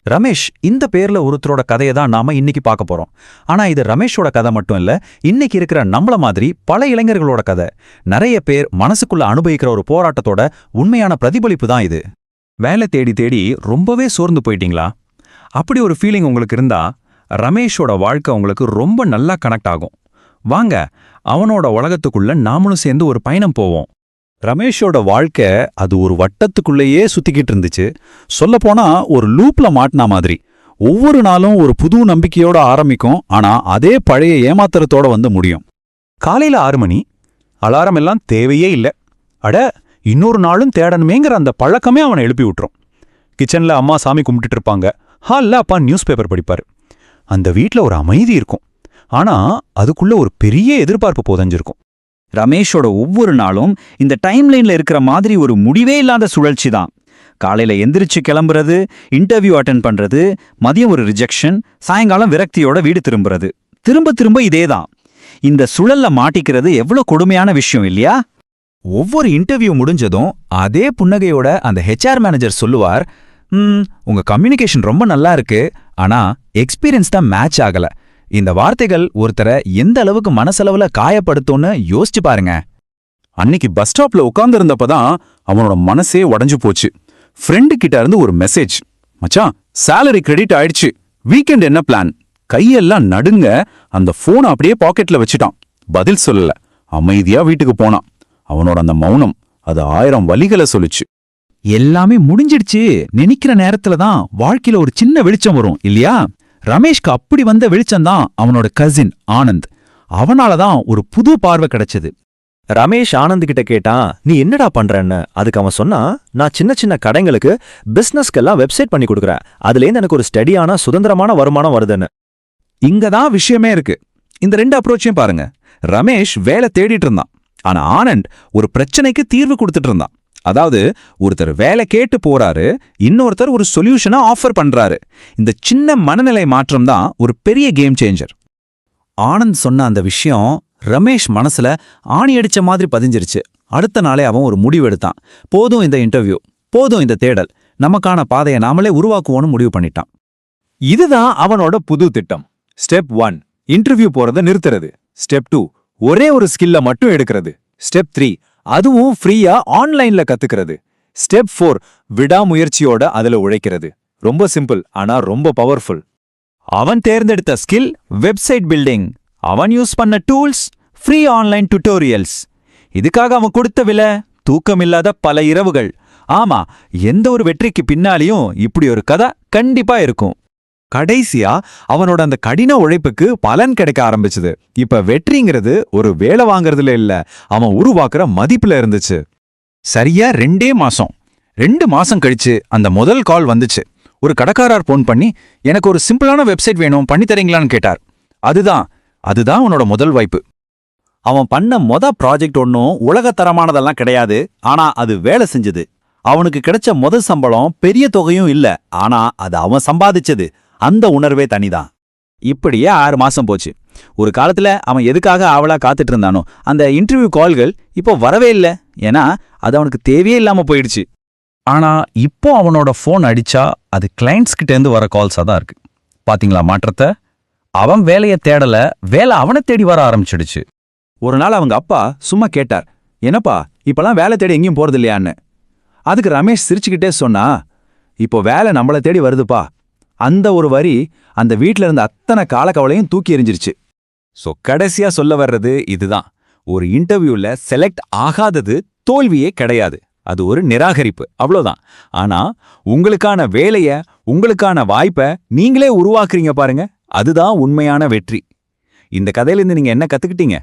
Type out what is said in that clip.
ரமேஷ் இந்த பேர்ல ஒருத்தரோட கதையை தான் நாம இன்னைக்கு பார்க்க போறோம். ஆனா இது ரமேஷோட கதை மட்டும் இல்ல, இன்னைக்கு இருக்கிற நம்மள மாதிரி பல இளைஞர்களோட கதை. நிறைய பேர் மனசுக்குள்ள அனுபவிக்கிற ஒரு போராட்டத்தோட உண்மையான பிரதிபலிப்பு தான் இது. வேலை தேடி தேடி ரொம்பவே சோர்ந்து போயிட்டீங்களா? அப்படி ஒரு ஃபீலிங் உங்களுக்கு இருந்தா ரமேஷோட வாழ்க்கை உங்களுக்கு ரொம்ப நல்லா கனெக்ட் ஆகும். வாங்க, அவனோட உலகத்துக்குள்ள நாமளும் சேர்ந்து ஒரு பயணம் போவோம். ரமேஷோட வாழ்க்கை அது ஒரு வட்டத்துக்குள்ளேயே சுத்திக்கிட்டு இருந்துச்சு. சொல்லப்போனா ஒரு லூப்ல மாட்டினா மாதிரி. ஒவ்வொரு நாளும் ஒரு புது நம்பிக்கையோட ஆரம்பிக்கும், ஆனா அதே பழைய ஏமாத்திரத்தோட வந்து முடியும். காலையில 6 மணி, அலாரம் எல்லாம் தேவையே இல்ல. அட, இன்னொரு நாளும் தேடணுமேங்கிற அந்த பழக்கமே அவனை எழுப்பி விட்டுரும். கிச்சன்ல அம்மா சாமி கும்பிட்டுட்டு இருப்பாங்க, ஹால்ல அப்பா நியூஸ் பேப்பர் படிப்பாரு. அந்த வீட்ல ஒரு அமைதி இருக்கும், ஆனா அதுக்குள்ள ஒரு பெரிய எதிர்பார்ப்பு புதைஞ்சிருக்கும். ரமேஷோட ஒவ்வொரு நாளும் இந்த டைம்லைன்ல இருக்கிற மாதிரி ஒரு முடிவே இல்லாத சுழற்சி தான். காலையில எந்திரிச்சு கிளம்புறது, இன்டர்வியூ அட்டென்ட் பண்றது, மதியம் ஒரு ரிஜெக்ஷன், சாயங்காலம் விரக்தியோட வீடு திரும்புறது, திரும்ப திரும்ப இதேதான். இந்த சுழல்ல மாட்டிக்கிறது எவ்வளவு கொடுமையான விஷயம் இல்லையா? ஒவ்வொரு இன்டர்வியூ முடிஞ்சதும் அதே புன்னகையோட அந்த ஹெச்ஆர் மேனேஜர் சொல்லுவார், உங்க கம்யூனிகேஷன் ரொம்ப நல்லா இருக்கு, ஆனா எக்ஸ்பீரியன்ஸ் தான் மேட்ச் ஆகல. இந்த வார்த்தைகள் ஒருத்தரை எந்த அளவுக்கு மனசளவுல காயப்படுத்தும்னு யோசிச்சு பாருங்க. அன்னைக்கு பஸ் ஸ்டாப்ல உட்கார்ந்திருந்தப்பதான் அவனோட மனசே உடைஞ்சு போச்சு. ஃப்ரெண்டு கிட்ட இருந்து ஒரு மெசேஜ், மச்சான் சேலரி கிரெடிட் ஆயிடுச்சு, வீக்கெண்ட் என்ன பிளான்? கையெல்லாம் நடுங்க அந்த போனை அப்படியே பாக்கெட்ல வச்சுட்டான். பதில் சொல்லல, அமைதியா வீட்டுக்கு போனான். அவனோட அந்த மௌனம் அது 1000 வலிகளை சொல்லுச்சு. எல்லாமே முடிஞ்சிடுச்சு நினைக்கிற நேரத்துல தான் வாழ்க்கையில ஒரு சின்ன வெளிச்சம் வரும் இல்லையா? ரமேஷ்க்கு அப்படி வந்த வெளிச்சம்தான் அவனோட கசின் ஆனந்த். அவனாலதான் ஒரு புது பார்வை கிடைச்சது. ரமேஷ் ஆனந்த் கிட்ட கேட்டான், நீ என்னடா பண்றன்னு. அதுக்கு அவன் சொன்னா, நான் சின்ன சின்ன கடைங்களுக்கு பிசினஸ்க்கெல்லாம் வெப்சைட் பண்ணி கொடுக்குறேன், அதுலேருந்து எனக்கு ஒரு ஸ்டடியான சுதந்திரமான வருமானம் வருதுன்னு. இங்கதான் விஷயமே இருக்கு. இந்த 2 அப்ரோச்சையும் பாருங்க. ரமேஷ் வேலை தேடிட்டு இருந்தான், ஆனா ஆனந்த் ஒரு பிரச்சனைக்கு தீர்வு கொடுத்துட்டு இருந்தான். அதாவது ஒருத்தர் வேலை கேட்டு போறாரு, இன்னொருத்தர் ஒரு சொல்யூஷனை ஆஃபர் பண்றாரு. இந்த சின்ன மனநிலை மாற்றம் தான் ஒரு பெரிய கேம் சேஞ்சர். ஆனந்த் சொன்ன அந்த விஷயம் ரமேஷ் மனசுல ஆணி அடிச்ச மாதிரி பதிஞ்சிருச்சு. அடுத்த நாளே அவன் ஒரு முடிவு எடுத்தான். போதும் இந்த இன்டர்வியூ, போதும் இந்த தேடல், நமக்கான பாதையை நாமளே உருவாக்குவோன்னு முடிவு பண்ணிட்டான். இதுதான் அவனோட புது திட்டம். ஸ்டெப் 1, இன்டர்வியூ போறத நிறுத்துறது. ஸ்டெப் 2, ஒரே ஒரு ஸ்கில்ல மட்டும் எடுக்கிறது. ஸ்டெப் 3, அதுவும் ஃப்ரீயா ஆன்லைன்ல கத்துக்கிறது. ஸ்டெப் 4, விடாமுயற்சியோட அதுல உழைக்கிறது. ரொம்ப சிம்பிள், ஆனா ரொம்ப பவர்ஃபுல். அவன் தேர்ந்தெடுத்த ஸ்கில் வெப்சைட் பில்டிங். அவன் யூஸ் பண்ண டூல்ஸ் ஃப்ரீ ஆன்லைன் டுட்டோரியல்ஸ். இதுக்காக அவன் கொடுத்த விலை தூக்கமில்லாத பல இரவுகள். ஆமா, எந்த ஒரு வெற்றிக்கு பின்னாலையும் இப்படி ஒரு கதை கண்டிப்பா இருக்கும். கடைசியா அவனோட அந்த கடின உழைப்புக்கு பலன் கிடைக்க ஆரம்பிச்சது. இப்ப வெற்றிங்கிறது ஒரு வேலை வாங்கறதுல இல்ல, அவன் உருவாக்குற மதிப்புல இருந்துச்சு. சரியா 2 மாசம் கழிச்சு அந்த முதல் கால் வந்துச்சு. ஒரு கடைக்காரர் போன் பண்ணி, எனக்கு ஒரு சிம்பிளான வெப்சைட் வேணும், பண்ணி தரீங்களான்னு கேட்டார். அதுதான் அவனோட முதல் வாய்ப்பு. அவன் பண்ண ப்ராஜெக்ட் ஒன்றும் உலகத்தரமானதெல்லாம் கிடையாது, ஆனா அது வேலை செஞ்சது. அவனுக்கு கிடைச்ச சம்பளம் பெரிய தொகையும் இல்ல, ஆனா அது அவன் சம்பாதிச்சது. அந்த உணர்வே தனிதான். இப்படியே 6 மாசம் போச்சு. ஒரு காலத்துல அவன் எதுக்காக ஆவலா காத்துட்டு இருந்தானோ அந்த இன்டர்வியூ கால்கள் இப்போ வரவே இல்லை. ஏன்னா அது அவனுக்கு தேவையே இல்லாம போயிடுச்சு. ஆனா இப்போ அவனோட போன் அடிச்சா அது கிளைண்ட்ஸ் கிட்ட இருந்து வர கால்ஸா தான் இருக்கு. பாத்தீங்களா மாற்றத்தை? அவன் வேலையை தேடல, வேலை அவனை தேடி வர ஆரம்பிச்சிடுச்சு. ஒரு நாள் அவங்க அப்பா சும்மா கேட்டார், என்னப்பா இப்பெல்லாம் வேலை தேடி எங்கேயும் போறது இல்லையான்னு. அதுக்கு ரமேஷ் சிரிச்சுக்கிட்டே சொன்னா, இப்போ வேலை நம்மளை தேடி வருதுப்பா. அந்த ஒரு வரி அந்த வீட்ல இருந்த அத்தனை காலக்கவலையும் தூக்கி எறிஞ்சிருச்சு. கடைசியா சொல்ல வர்றது இதுதான். ஒரு இன்டர்வியூல செலக்ட் ஆகாதது தோல்வியே கிடையாது, அது ஒரு நிராகரிப்பு, அவ்வளோதான். ஆனா உங்களுக்கான வேலைய, உங்களுக்கான வாய்ப்பை நீங்களே உருவாக்குறீங்க பாருங்க, அதுதான் உண்மையான வெற்றி. இந்த கதையிலிருந்து நீங்க என்ன கத்துக்கிட்டீங்க?